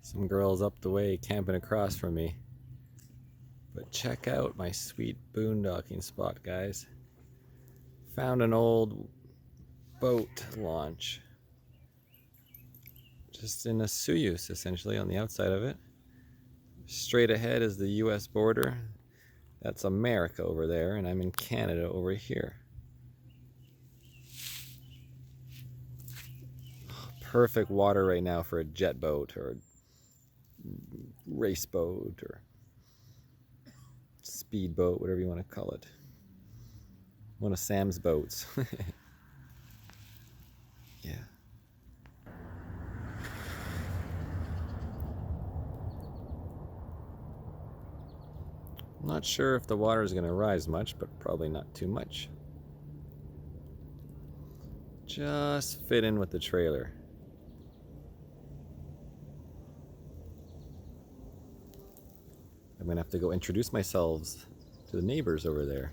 Some girls up the way camping across from me. But check out my sweet boondocking spot, guys. Found an old boat launch. Just in Osoyoos, essentially, on the outside of it. Straight ahead is the US border. That's America over there, and I'm in Canada over here. Perfect water right now for a jet boat or a race boat or speed boat, whatever you want to call it. One of Sam's boats. Yeah. I'm not sure if the water is going to rise much, but probably not too much. Just fit in with the trailer. I'm going to have to go introduce myself to the neighbors over there.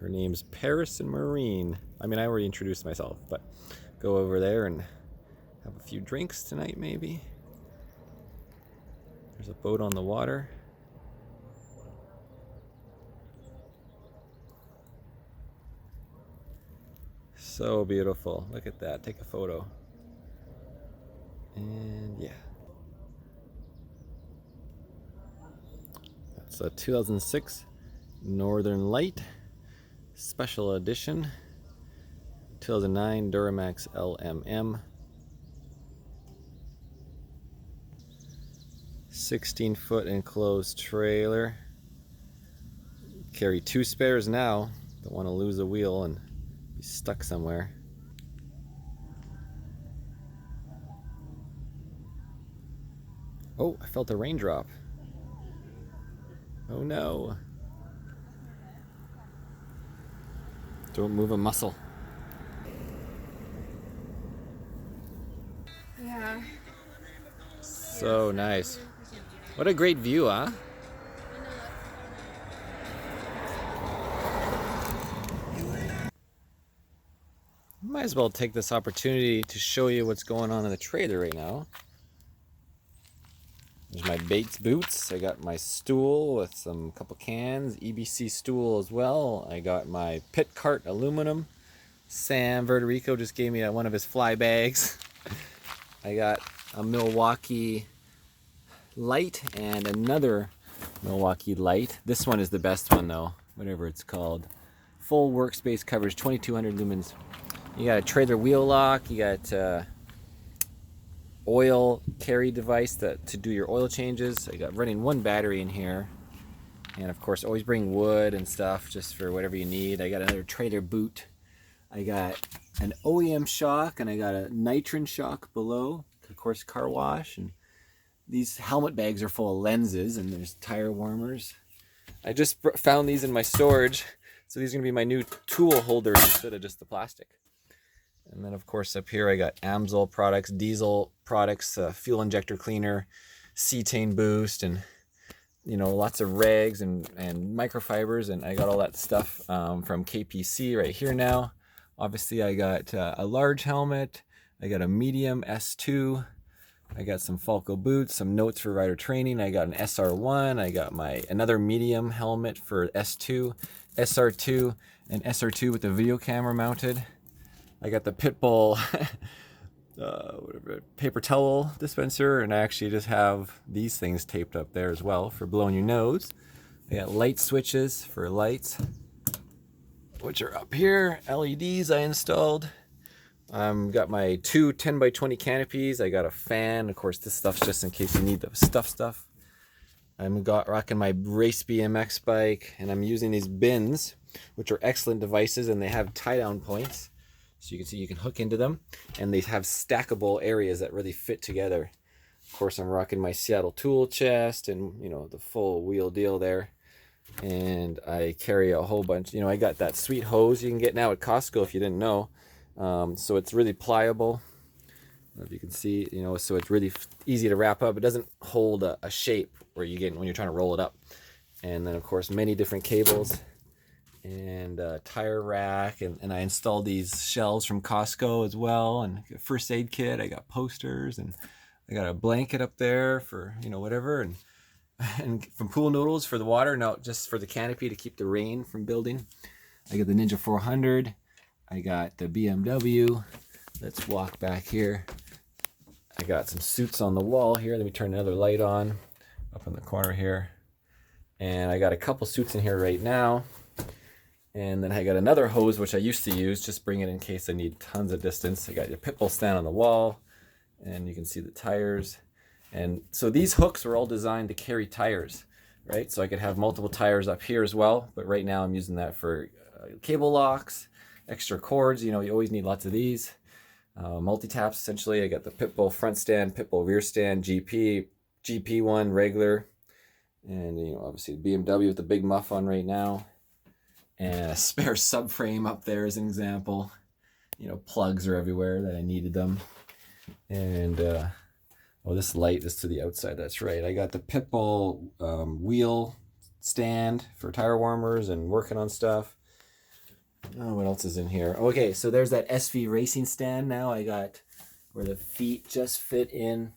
Her name's Paris and Maureen. I mean, I already introduced myself, but go over there and have a few drinks tonight, maybe. There's a boat on the water. So beautiful. Look at that. Take a photo. And yeah. That's a 2006 Northern Lite Special Edition. 2009 Duramax LMM. 16-foot enclosed trailer. Carry 2 spares now. Don't want to lose a wheel and be stuck somewhere. Oh, I felt a raindrop. Oh no. Don't move a muscle. Yeah. So nice. What a great view, huh? Might as well take this opportunity to show you what's going on in the trailer right now. There's my Bates boots. I got my stool with some couple cans, EBC stool as well. I got my pit cart aluminum. Sam Verterico just gave me one of his fly bags. I got a Milwaukee Lite and another Milwaukee Lite. This one is the best one though, whatever it's called. Full workspace coverage, 2200 lumens. You got a trailer wheel lock. You got oil carry device to do your oil changes. I got running 1 battery in here. And of course, always bring wood and stuff just for whatever you need. I got another trailer boot. I got an OEM shock and I got a nitron shock below. Of course, car wash. And these helmet bags are full of lenses and there's tire warmers. I just found these in my storage. So these are going to be my new tool holders instead of just the plastic. And then of course up here I got Amsoil products, diesel products, fuel injector cleaner, cetane boost, and you know, lots of rags and microfibers, and I got all that stuff from KPC right here now. Obviously I got a large helmet, I got a medium S2, I got some Falco boots, some notes for rider training, I got an SR1, I got another medium helmet for S2, SR2, and SR2 with the video camera mounted. I got the Pitbull paper towel dispenser, and I actually just have these things taped up there as well for blowing your nose. I got light switches for lights, which are up here. LEDs I installed. Got my 2 10x20 canopies. I got a fan. Of course, this stuff's just in case you need the stuff. I'm rocking my race BMX bike, and I'm using these bins, which are excellent devices, and they have tie-down points. So you can see you can hook into them, and they have stackable areas that really fit together. Of course, I'm rocking my Seattle tool chest and, you know, the full wheel deal there. And I carry a whole bunch. You know, I got that sweet hose you can get now at Costco if you didn't know. So it's really pliable. I don't know if you can see, you know, so it's really easy to wrap up. It doesn't hold a shape where you get when you're trying to roll it up. And then, of course, many different cables. and a tire rack, and I installed these shelves from Costco as well, and a first aid kit. I got posters, and I got a blanket up there for, you know, whatever, and from Pool Noodles for the water, no, just for the canopy to keep the rain from building. I got the Ninja 400. I got the BMW. Let's walk back here. I got some suits on the wall here. Let me turn another light on up in the corner here. And I got a couple suits in here right now. And then I got another hose, which I used to use, just bring it in case I need tons of distance. I got your pit bull stand on the wall, and you can see the tires. And so these hooks were all designed to carry tires, right? So I could have multiple tires up here as well, but right now I'm using that for cable locks, extra cords. You know, you always need lots of these. Multi-taps, essentially. I got the pit bull front stand, pit bull rear stand, GP one, regular. And, you know, obviously the BMW with the big muff on right now. And a spare subframe up there as an example. You know, plugs are everywhere that I needed them. And, oh, this light is to the outside. That's right. I got the pit bull wheel stand for tire warmers and working on stuff. Oh, what else is in here? Okay, so there's that SV racing stand now. I got where the feet just fit in.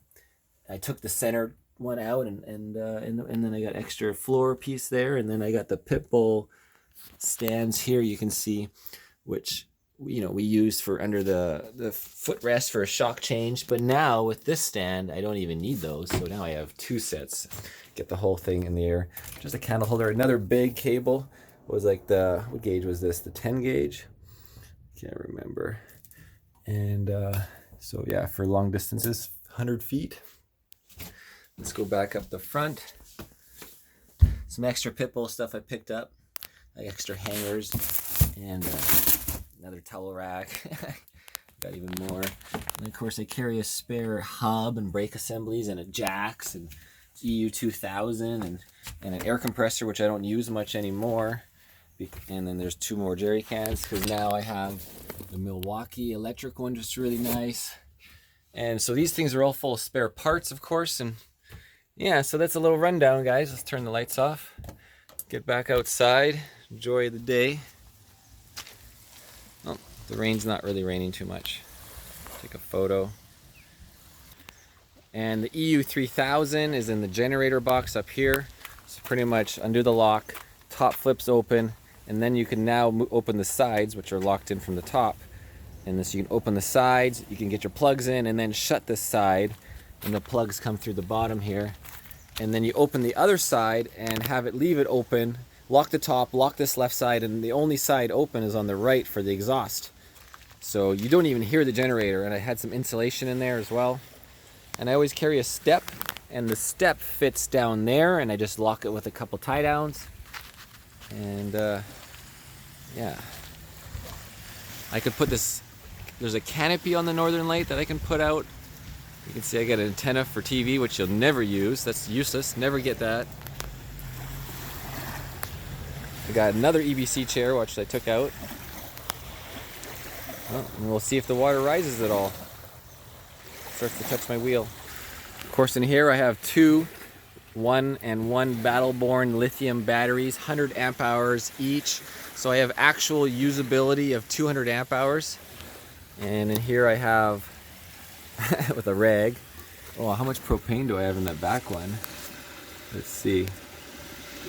I took the center one out, and then I got extra floor piece there, and then I got the pit bull stands here. You can see, which, you know, we used for under the footrest for a shock change. But now with this stand, I don't even need those. So now I have two sets. Get the whole thing in the air. Just a candle holder. Another big cable was like the, what gauge was this? The 10 gauge? Can't remember. And so yeah, for long distances, 100 feet. Let's go back up the front. Some extra pit bull stuff I picked up. Like extra hangers and another towel rack. Got even more. And of course I carry a spare hub and brake assemblies and a jacks and EU 2000 and an air compressor, which I don't use much anymore. And then there's two more jerry cans, because now I have the Milwaukee electric one, just really nice. And so these things are all full of spare parts, of course. And yeah, so that's a little rundown, guys. Let's turn the lights off. Get back outside. Enjoy the day. Oh, the rain's not really raining too much. Take a photo. And the EU 3000 is in the generator box up here. So pretty much undo the lock, top flips open, and then you can now open the sides, which are locked in from the top. And this, you can open the sides, you can get your plugs in, and then shut this side, and the plugs come through the bottom here. And then you open the other side and leave it open, lock the top, lock this left side, and the only side open is on the right for the exhaust. So you don't even hear the generator. And I had some insulation in there as well. And I always carry a step, and the step fits down there, and I just lock it with a couple tie downs. And yeah, I could put this, there's a canopy on the Northern Light that I can put out. You can see I got an antenna for TV, which you'll never use. That's useless, never get that. I got another EBC chair, which I took out. Oh, and we'll see if the water rises at all. Starts to touch my wheel. Of course, in here I have two 1-and-1 Battleborn lithium batteries, 100 amp hours each. So I have actual usability of 200 amp hours. And in here I have, with a rag, oh, how much propane do I have in that back one? Let's see,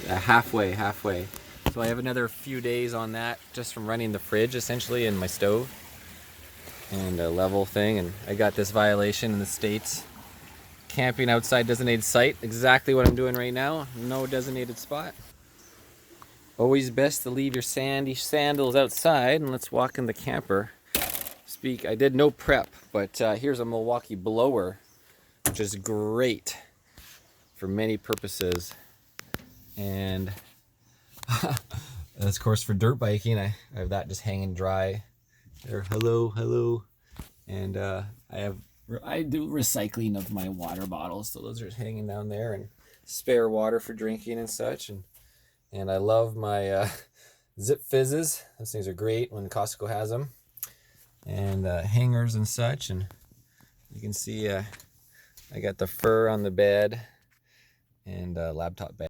halfway. So I have another few days on that just from running the fridge essentially and my stove and a level thing. And I got this violation in the States. Camping outside designated site, exactly what I'm doing right now. No designated spot. Always best to leave your sandy sandals outside, and let's walk in the camper. I did no prep, but here's a Milwaukee blower, which is great for many purposes. And of course for dirt biking, I have that just hanging dry there. Hello. And I do recycling of my water bottles, so those are hanging down there, and spare water for drinking and such. And I love my Zip Fizzes. Those things are great when Costco has them. And hangers and such. And you can see I got the fur on the bed and laptop bag.